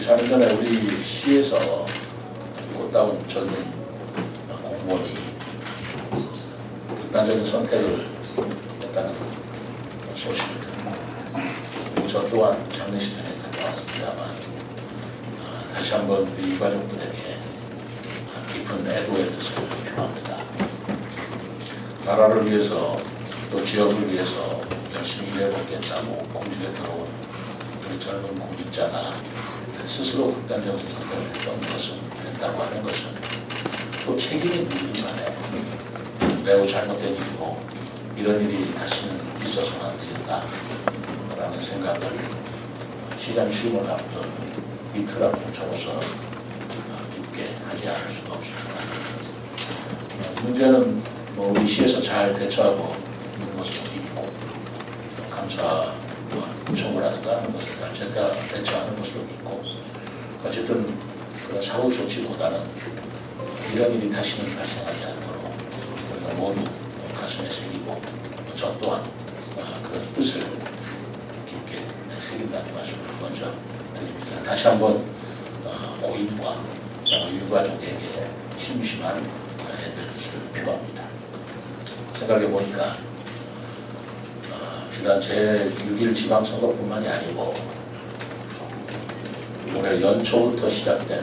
3일 전에 우리 시에서 꽃다운 전 공무원이 극단적인 선택을 했다는 소식을 듣고 저 또한 장례식장에 갔다 왔습니다만 다시 한번 우리 유가족들에게 깊은 애도의 뜻을 표합니다. 나라를 위해서 또 지역을 위해서 열심히 일해보겠다고 공직에 들어온 우리 젊은 공직자가 스스로 극단적인 선택을 했다고 하는 것은 또 책임이 누구든 간에 매우 잘못된 일이고 이런 일이 다시는 있어서는 안 되겠다라는 생각을 시장 취임을 앞둔 이틀 앞둔 저로서 깊게 하지 않을 수가 없습니다. 문제는 우리 시에서 잘 대처하고 있는 것을 믿고 감사 요청을 하든가 하는 것을 잘 대처하는 것으로 믿고 어쨌든 그런 사후 조치보다는 이런 일이 다시는 발생하지 않도록 우리가 모두 가슴에 새기고 저 또한 그런 뜻을 깊게 새긴다는 말씀을 먼저 드립니다. 다시 한번 고인과 유가족에게 심심한 애도의 뜻을 표합니다. 생각해 보니까 지난 제6일 지방선거뿐만이 아니고 올해 연초부터 시작된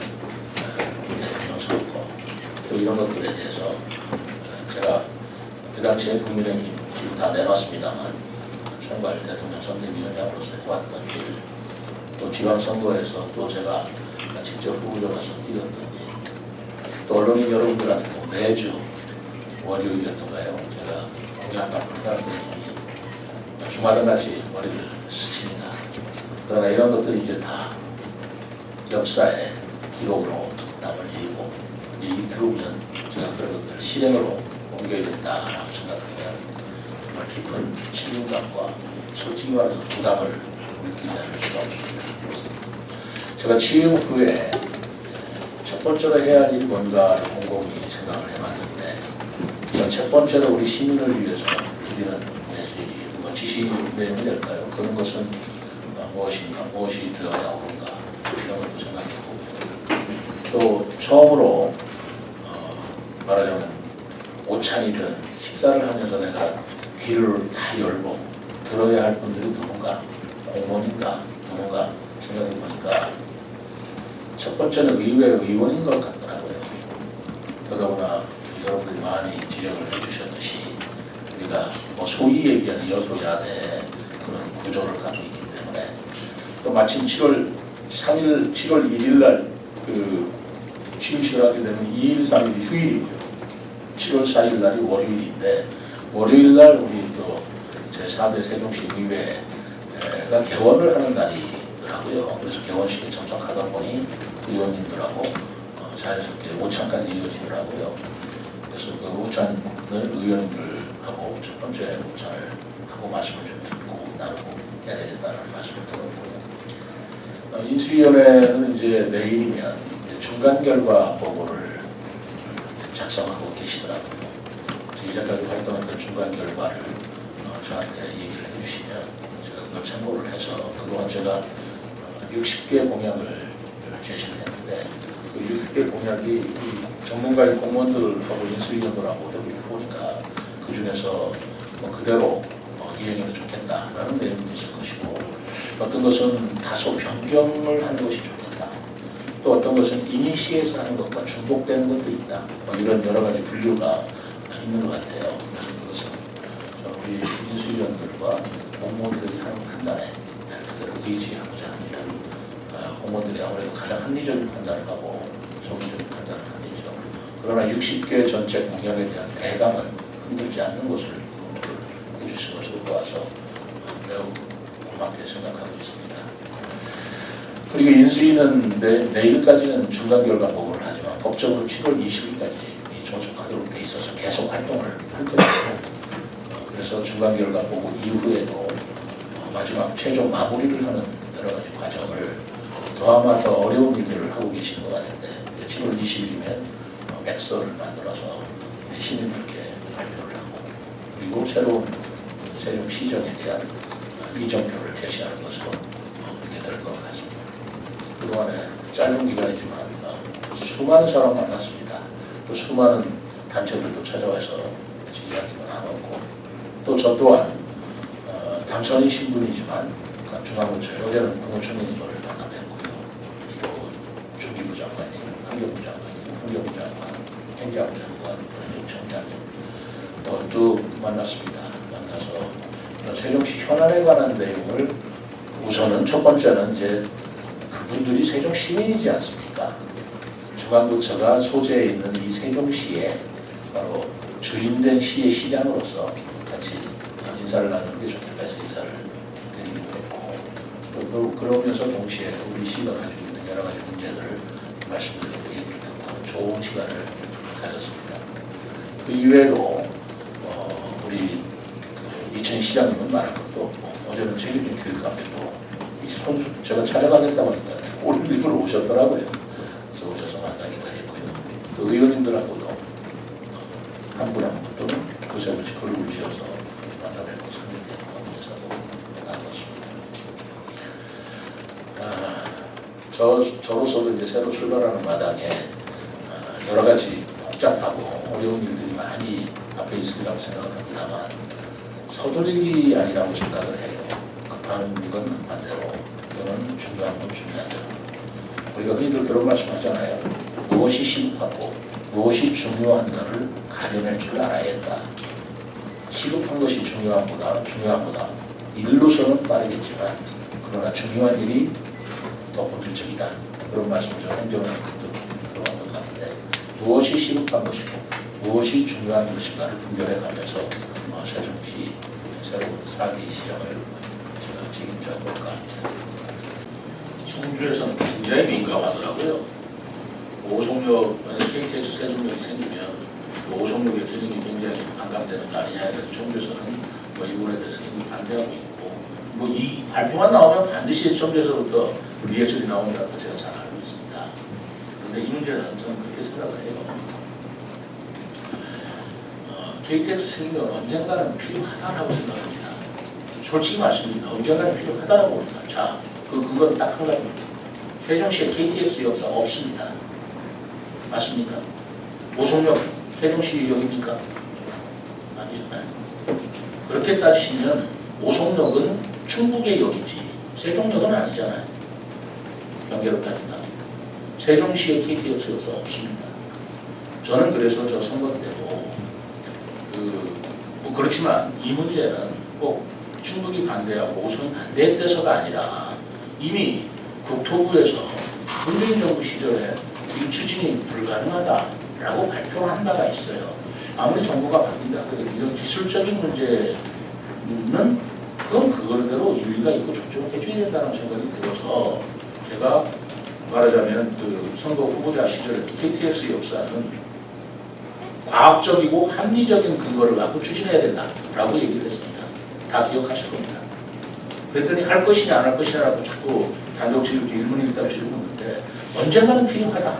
대통령 선거 또 이런 것들에 대해서 제가 그 당시에 국민의힘 지금 다 내놨습니다만 총괄 대통령 선대위원장으로서 해왔던 일, 또 지방선거에서 또 제가 직접 후보자로서 뛰었던 일, 또 언론인 여러분들한테 매주 월요일이었던가요? 제가 공약을 풀어놨더니 주말은같이 머리를 스칩니다. 그러나 이런 것들이 이제 다 역사의 기록으로 남을 일이고 이틀 후면 제가 그런 것들을 실행으로 옮겨야 된다라고 생각하면 정말 깊은 책임감과 솔직히 말해서 부담을 느끼지 않을 수가 없습니다. 제가 취임 후에 첫 번째로 해야 할 일이 뭔가를 곰곰이 생각을 해봤는데 첫 번째로 우리 시민을 위해서 드리는 메시지, 지시 내용이 될까요? 그런 것은 무엇인가, 무엇이 되어야 옳은가 이런 것도 생각해보고 또 처음으로 말하자면 오찬이든 식사를 하면서 내가 귀를 다 열고 들어야 할 분들이 누군가, 공무원인가, 누군가 생각해보니까 첫 번째는 의회 의원인 것 같더라고요. 더더구나 여러분들이 많이 지적을 해주셨듯이 우리가 소위 얘기하는 여소야대 그런 구조를 갖고 있기 때문에 또 마침 7월 1일 날 취임식을 하게 되면 2일, 3일이 휴일이고요. 7월 4일 날이 월요일인데 월요일 날 우리 또 제4대 세종시 의회가 개원을 하는 날이더라고요. 그래서 개원식에 참석하다 보니 의원님들하고 자연스럽게 오찬까지 이어지더라고요. 그래서 그 오찬을 의원님들하고 첫 번째 오찬을 하고 말씀을 좀 듣고 나누고 해야 되겠다는 말씀을 들었고 인수위원회는 이제 내일이면 중간 결과 보고를 작성하고 계시더라고요. 이제까지 활동했던 중간 결과를 저한테 얘기를 해주시면 제가 그걸 참고를 해서 그동안 제가 60개 공약을 제시를 했는데 그 60개 공약이 전문가의 공무원들하고 인수위원들하고 이렇게 보니까 그 중에서 그대로 이행해도 좋겠다라는 내용이 있을 것이고 어떤 것은 다소 변경을 하는 것이 좋겠다. 또 어떤 것은 이니시에서 하는 것과 중복되는 것도 있다. 이런 여러 가지 분류가 있는 것 같아요. 그래서 그것은 우리 인수위원들과 공무원들이 하는 판단에 그대로 의지하고자 합니다. 공무원들이 아무래도 가장 합리적인 판단을 하고 소비적인 판단을 하죠. 그러나 60개 전체 공약에 대한 대강은 흔들지 않는 것을 해주신 것으로 보아서 매우 고맙게 생각하고 있습니다. 그리고 인수위는 내일까지는 중간 결과 보고를 하지만 법적으로 7월 20일까지 존속하도록 돼 있어서 계속 활동을 할 거예요. 그래서 중간 결과 보고 이후에도 마지막 최종 마무리를 하는 여러 가지 과정을 아마 더 어려운 일들을 하고 계신 것 같은데 7월 20일이면 맥서를 만들어서 시민들께 발표를 하고 그리고 새로운 세종시정에 대한 이정표를 제시하는 것으로 그렇게 될 것 같습니다. 그동안에 짧은 기간이지만 수많은 사람 만났습니다. 또 수많은 단체들도 찾아와서 이야기도 나눴고 또 저 또한 당선인 신분이지만 중앙부처 여기는 국무총리님을 만나뵙고요. 또 주기부 장관님, 환경부 장관님, 환경부 장관, 행정부 장관, 행정청장님 쭉 만났습니다. 만나서 세종시 현안에 관한 내용을 우선은 첫 번째는 이제 그분들이 세종 시민이지 않습니까? 중앙부처가 소재에 있는 이 세종시에 바로 주인된 시의 시장으로서 같이 인사를 나누는 게 좋겠다 해서 인사를 드리기도 했고 또 그러면서 동시에 우리 시가 가지고 있는 여러 가지 문제들을 말씀드리고 얘기를 듣고 좋은 시간을 가졌습니다. 그 이외에도 우리 이천 시장님은 말할 것도 없고 어제는 책임진 교육감에도 이 손수 제가 찾아가겠다고 하니까 오늘 일부러 오셨더라고요. 그래서 오셔서 만나기도 했고요. 또 의원님들하고도 한 분 한 분 또는 그새 없이 그룹을 지어서 만나뵙고 상대되는 관계에서도 나눴습니다. 저로서도 이제 새로 출발하는 마당에 여러 가지 복잡하고 어려운 일들이 많이 앞에 있으리라고 생각합니다만 서두르기 아니라고 생각을 해요. 급한 건 급한대로 또는 중요한 건 중요한대로 우리가 흔히들 그런 말씀 하잖아요. 무엇이 시급하고 무엇이 중요한가를 가려낼 줄 알아야겠다. 시급한 것이 중요한 보다 일로서는 빠르겠지만 그러나 중요한 일이 더 본질적이다. 그런 말씀을 행정을 들어간 것 같은데 무엇이 시급한 것이고 무엇이 중요한 것인가를 분별해 가면서 세종시 새로운 4기 시장을 제가 책임져 볼까 합니다. 청주에서는 굉장히 민감하더라고요. 오송역, 만약 KTX 세종역이 생기면 오송역의 기능이 굉장히 반감되는 거 아니냐 해서 청주에서는 이 부분에 대해서 굉장히 반대하고 있고 이 발표만 나오면 반드시 청주에서부터 리액션이 나온다는 걸 제가 잘 알고 있습니다. 그런데 이 문제는 저는 그렇게 생각을 해요. KTX 세종역은 언젠가는 필요하다라고 생각합니다. 솔직히 말씀드립니다. 언젠가는 필요하다라고 봅니다. 자, 그건 딱 한 가지입니다. 세종시에 KTX 역사 없습니다. 맞습니까? 오송역 세종시역입니까? 아니잖아요. 그렇게 따지시면 오송역은 충북의 역이지 세종역은 아니잖아요. 경계로 따진다. 세종시에 KTX 역사 없습니다. 저는 그래서 저 선거 때도 그렇지만 이 문제는 꼭 충북이 반대하고 오송이 반대돼서가 아니라 이미 국토부에서 문재인 정부 시절에 이 추진이 불가능하다라고 발표를 한 바가 있어요. 아무리 정부가 바뀐다 하더라도 이런 기술적인 문제는 그건 그거대로 일리가 있고 존중을 해줘야 된다는 생각이 들어서 제가 말하자면 선거 후보자 시절 KTX 역사는 과학적이고 합리적인 근거를 갖고 추진해야 된다라고 얘기를 했습니다. 다 기억하실 겁니다. 그랬더니 할 것이냐 안 할 것이냐라고 자꾸 단독질 이렇게 일문일답식으로 묻는데 언젠가는 필요하다.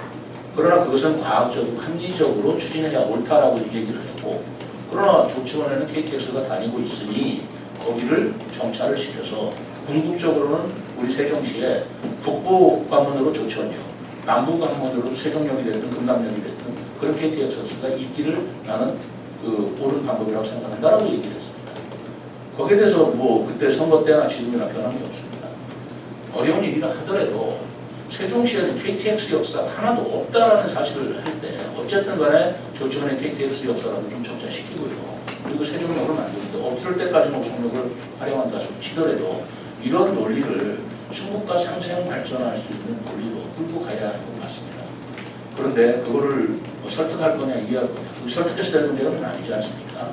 그러나 그것은 과학적으로 합리적으로 추진해야 옳다라고 얘기를 했고 그러나 조치원에는 KTX가 다니고 있으니 거기를 정차를 시켜서 궁극적으로는 우리 세종시에 북부 관문으로 조치원역, 남부 관문으로 세종역이 됐든 금남역이 됐든 그런 KTX가 있기를 나는 옳은 방법이라고 생각한다라고 얘기를 했습니다. 거기에 대해서 그때 선거 때나 지금이나 변한 게 없습니다. 어려운 일이라 하더라도 세종시에는 KTX 역사 하나도 없다라는 사실을 할 때 어쨌든 간에 조치원의 KTX 역사라도 좀 정착시키고요. 그리고 세종역을 만들고 없을 때까지는 오송역을 활용한다 치더라도 이런 논리를 충북과 상생 발전할 수 있는 논리로 끌고 가야 할 것 같습니다. 그런데 그거를 설득할 거냐 이해할 거냐 설득해서 될 문제는 아니지 않습니까?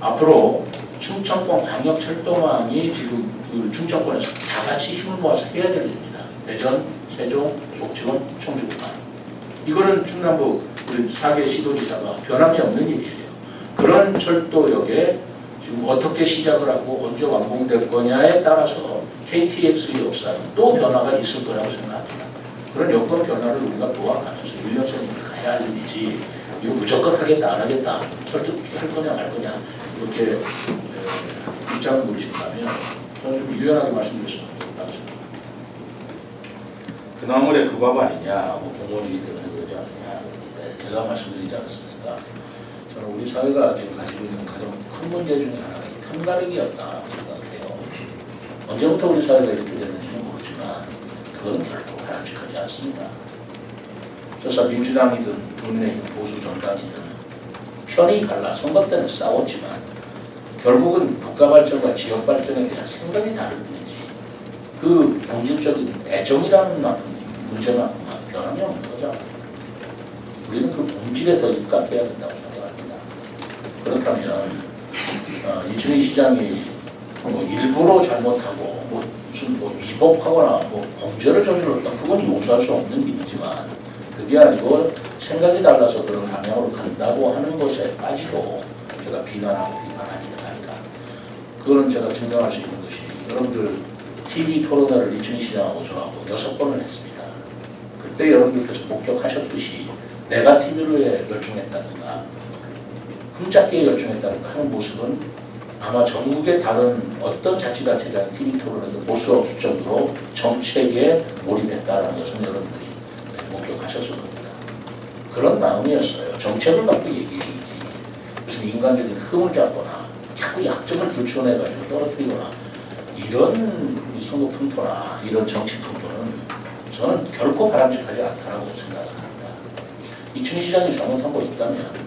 앞으로 충청권 광역철도망이 지금 충청권에서 다 같이 힘을 모아서 해야 될 일입니다. 대전, 세종, 속지원, 청주구간. 이거는 충남부 우리 4개 시도지사가 변함이 없는 일이에요. 그런 철도역에 지금 어떻게 시작을 하고 언제 완공될 거냐에 따라서 KTX의 역사는 또 변화가 있을 거라고 생각합니다. 그런 여건 변화를 우리가 도와가면서 일련선이 가야 할 일이지 이거 무조건 하겠다 안 하겠다 설득할 거냐 말 거냐 이렇게 입장을 보이신다면 저는 좀 유연하게 말씀드릴 수 없다고 생각합니다. 그 나물의 그 밥 아니냐, 뭐 공무원이기 때문에 그러지 않느냐. 네, 제가 말씀드리지 않았습니까? 저는 우리 사회가 지금 가지고 있는 가장 큰 문제 중에 하나가 편가르기였다 생각해요. 언제부터 우리 사회가 이렇게 됐는지는 모르지만 그건 결코 바람직하지 않습니다. 저사 민주당이든 국민의힘 보수 정당이든 편이 갈라 선거 때는 싸웠지만 결국은 국가 발전과 지역 발전에 대한 생각이 다를 뿐이지 그 본질적인 애정이라는 문제만큼은 변함이 없는 거죠. 우리는 그 본질에 더 입각해야 된다고 생각합니다. 그렇다면 이춘희 시장이 뭐 일부러 잘못하고 뭐 무슨 뭐 위법하거나 뭐 범죄를 저질렀다 그건 용서할 수 없는 일이지만 그게 아니고 생각이 달라서 그런 방향으로 간다고 하는 것에까지도 제가 비난하고 비판하는 게 아니다. 그거는 제가 증명할 수 있는 것이 여러분들 TV 토론회를 이춘희 시장하고 저하고 6번을 했습니다. 그때 여러분들께서 목격하셨듯이 네거티브에 열중했다든가 흠잡기에 열중했다든가 하는 모습은 아마 전국의 다른 어떤 자치단체장 TV 토론에서 볼 수 없을 정도로 정책에 몰입했다는 것은 여러분들이 목격하셨을 겁니다. 그런 마음이었어요. 정책을 갖고 얘기해야지. 무슨 인간적인 흠을 잡거나 자꾸 약점을 들추어내가지고 떨어뜨리거나 이런 선거 풍토나 이런 정치 풍토는 저는 결코 바람직하지 않다고 생각을 합니다. 이춘희 시장이 잘못한 거 있다면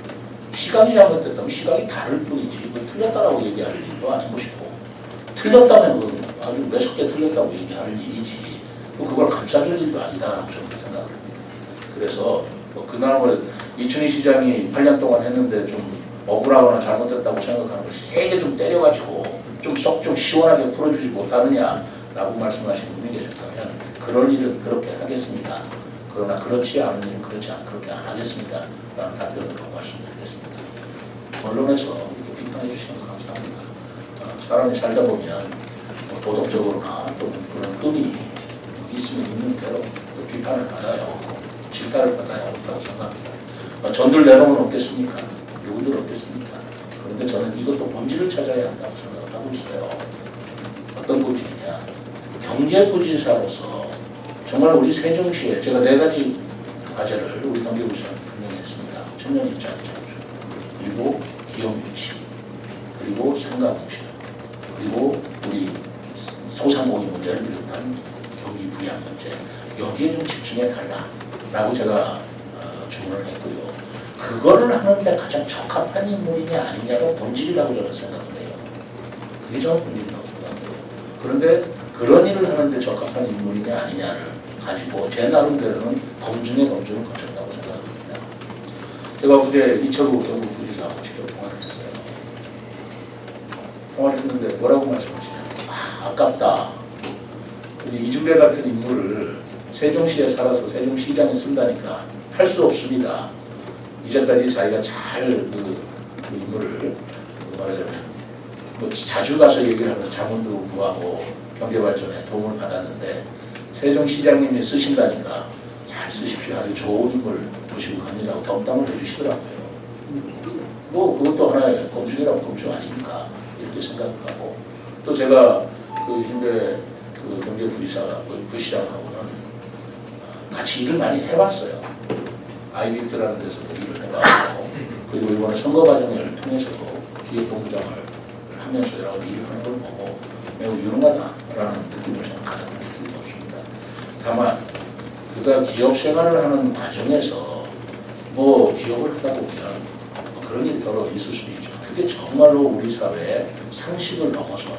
시각이 잘못됐다면 시각이 다를 뿐이지 그 틀렸다라고 얘기할 일도 아닌 것이고 틀렸다면 그 아주 매섭게 틀렸다고 얘기할 일이지 그걸 감싸줄 일도 아니다라고 저는 생각합니다. 그래서 그나마 이춘희 시장이 8년 동안 했는데 좀 억울하거나 잘못됐다고 생각하는 걸 세게 좀 때려가지고 좀 시원하게 풀어주지 못하느냐라고 말씀하시는 분이 계셨다면 그럴 일은 그렇게 하겠습니다. 그러나 그렇지 않은 일은 그렇게 안 하겠습니다. 라는 답변을 말씀드리겠습니다. 언론에서 이렇게 비판해 주시면 감사합니다. 사람이 살다 보면 도덕적으로나 또는 그런 흠이 있으면 있는 대로 비판을 받아요. 질타를 받아야 한다고 생각합니다. 전들 내놓으면 없겠습니까? 누구들 없겠습니까? 그런데 저는 이것도 본질을 찾아야 한다고 생각을 하고 있어요. 어떤 본질이냐? 경제부지사로서 정말 우리 세종시에 제가 4가지 과제를 우리 경제부지사는 분명히 했습니다. 청년일자리 창출, 그리고 기업유치, 그리고 상가공실, 그리고 우리 소상공인 문제를 비롯한 경기 부양 문제 여기에 좀 집중해 달라라고 제가 주문을 했고요. 그거를 하는데 가장 적합한 인물이냐 아니냐가 본질이라고 저는 생각을 해요. 그게 저는 본질이라고 생각해요. 그런데 그런 일을 하는데 적합한 인물이냐 아니냐를 가지고 제 나름대로는 검증을 거쳤다고 생각합니다. 제가 어제 이철우 경북부지사하고 직접 통화를 했어요. 통화를 했는데 뭐라고 말씀하시냐면 아깝다. 이준배 같은 인물을 세종시에 살아서 세종시장에 쓴다니까 할 수 없습니다. 이제까지 자기가 잘 그 인물을 말하자면 뭐 자주 가서 얘기를 하면서 자문도 구하고 경제발전에 도움을 받았는데 세종시장님이 쓰신다니까 잘 쓰십시오. 아주 좋은 인물 모시고 갑니다고 덤담을 해주시더라고요. 뭐 그것도 하나의 검증이라고 검증 아닙니까? 이렇게 생각하고 또 제가 그 현재 그 경제부지사 부시장하고는 같이 일을 많이 해봤어요. 아이비트라는 데서도 일을 해봤고 그리고 이번에 선거 과정을 통해서도 기획본부장을 하면서 여러 가지 일을 하는 걸 보고 매우 유능하다라는 느낌을 저는 가장 느끼고 있습니다. 다만 그가 기업 생활을 하는 과정에서 뭐 기업을 하다 보면 뭐 그런 일이 더러 있을 수도 있죠. 그게 정말로 우리 사회의 상식을 넘어선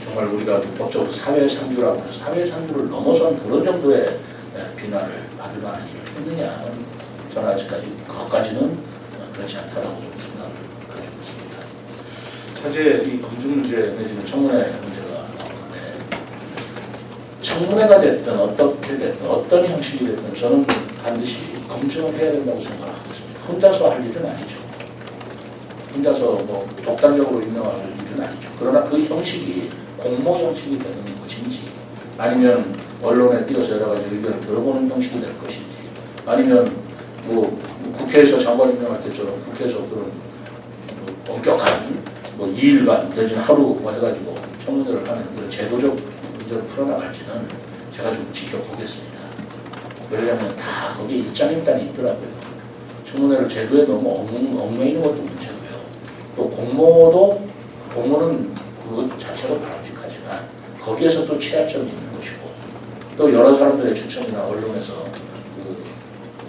정말 우리가 법적으로 사회상규라고 해서 사회상규를 넘어선 그런 정도의 비난을 받을 만한 일을 했느냐 저는 아직까지 그것까지는 그렇지 않다라고 좀 생각을 가지고 있습니다. 현재 이 검증 문제 내지는 청문회 문제가 나오는데 청문회가 됐든 어떻게 됐든 어떤 형식이 됐든 저는 반드시 검증을 해야 된다고 생각을 하고 있습니다. 혼자서 할 일은 아니죠. 혼자서 뭐 독단적으로 임명할 일은 아니죠. 그러나 그 형식이 공모 형식이 되는 것인지 아니면 언론에 띄어서 여러 가지 의견을 들어보는 형식이 될 것인지 아니면 뭐 국회에서 장관 임명할 때처럼 국회에서 그런 뭐 엄격한 뭐 2일간 내지는 하루 뭐 해가지고 청문회를 하는 그런 제도적 문제를 풀어나갈지는 제가 좀 지켜보겠습니다. 그러려면 다 거기에 일장일단이 있더라고요. 청문회를 제도에 너무 얽매이는 것도 문제고요. 또 공모는 그것 자체로 바람직하지만 거기에서 또 취약점이 있는 것이고 또 여러 사람들의 추천이나 언론에서 그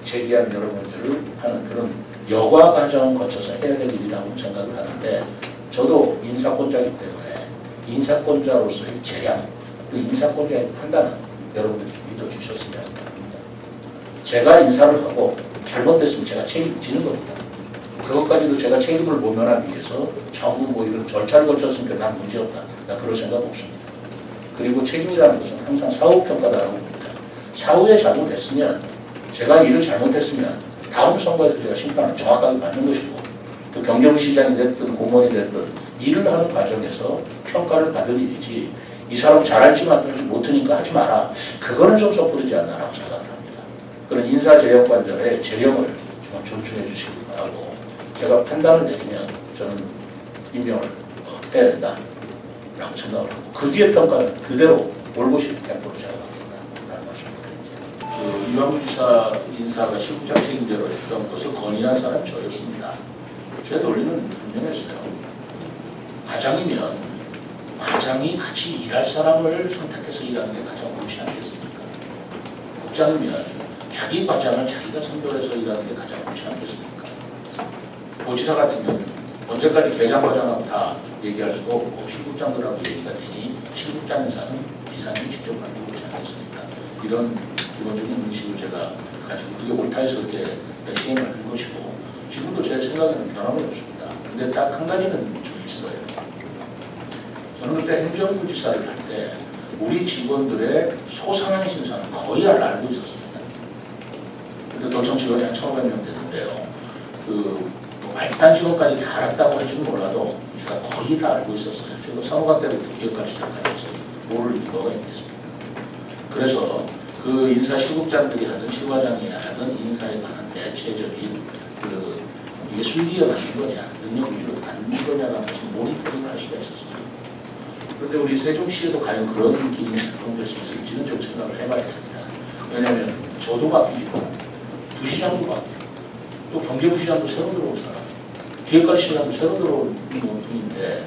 제기한 여러 문제를 하는 그런 여과 과정을 거쳐서 해야 될 일이라고 생각을 하는데 저도 인사권자이기 때문에 인사권자로서의 재량 또 인사권자의 판단은 여러분들이 믿어주셨으면 합니다. 제가 인사를 하고 잘못됐으면 제가 책임지는 겁니다. 그것까지도 제가 책임을 모면하기 위해서 전부 뭐 이런 절차를 거쳤으니까 난 문제없다. 나 그럴 생각 없습니다. 그리고 책임이라는 것은 항상 사후평가다라고 봅니다. 사후에 잘못했으면 제가 일을 잘못했으면 다음 선거에서 제가 심판을 정확하게 받는 것이고 또 경제부 시장이 됐든 공무원이 됐든 일을 하는 과정에서 평가를 받을 일이지 이 사람 잘할지만 못하니까 하지 마라. 그거는 좀 섣부르지 않나라고 생각을 합니다. 그런 인사재량관절의 재량을 좀 존중해 주시기 바라고 제가 판단을 내리면 저는 임명을 해야 된다라고 생각을 하고 그 뒤에 평가는 그대로 올보시 tempo로 제가 받겠다라는 말씀을 드립니다. 이완구 지사 인사가 실무장 책임제로 했던 것을 건의한 사람이 저였습니다. 제 논리는 분명했어요. 과장이 같이 일할 사람을 선택해서 일하는 게 가장 옳지 않겠습니까? 국장이면 자기 과장을 자기가 선별해서 일하는 게 가장 옳지 않겠습니까? 고지사 같으면 언제까지 계장과장하고 다 얘기할 수가 없고 실국장들하고 얘기가 되니 실국장 인사는 지사님이 직접 하는 게 옳지 않겠습니까? 이런 기본적인 인식을 제가 가지고 그게 옳다 해서 이렇게 시행을 한 것이고 지금도 제 생각에는 변함이 없습니다. 근데 딱 한 가지는 좀 있어요. 저는 그때 행정부 지사를 할 때 우리 직원들의 소상한 신상을 거의 알고 있었습니다. 그때 도청 직원이 한 1,500명 되는데요. 말단 직원까지 다 알았다고 할지는 몰라도 제가 거의 다 알고 있었어요. 제가 사무관 때부터 기획까지 시작하면서 모를 이유가 있겠습니다. 그래서 그 인사실국장들이 하든 실과장이 하든 인사에 관한 대체적인 이게 순리에 맞는 거냐, 능력 위주로 맞는 거냐가 사실 모니터링을 할 수가 있었습니다. 그런데 우리 세종시에도 과연 그런 기능이 작동될 수 있을지는 좀 생각을 해봐야 됩니다. 왜냐하면 저도 바뀌고 부시장도 바뀌고 또 경제부 시장도 새로 들어온 사람, 기획관 시장도 새로 들어온 분인데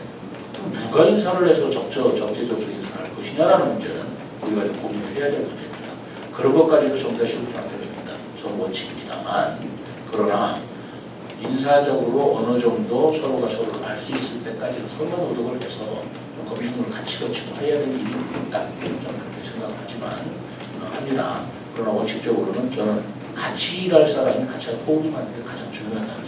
누가 인사를 해서 적재적소 인사를 할 것이냐라는 문제는 우리가 좀 고민을 해야 될 문제입니다. 그런 것까지도 좀 더 실무장한테 됩니다. 전 원칙입니다만 그러나 인사적으로 어느 정도 서로가 서로를 알 수 있을 때까지는 서로 노력을 해서 검증을 같이 거치고 해야 될 일이 있다. 저는 그렇게 생각하지만 합니다. 그러나 원칙적으로는 저는 같이 일할 사람이 같이 호흡이 맞는 게 가장 중요하다는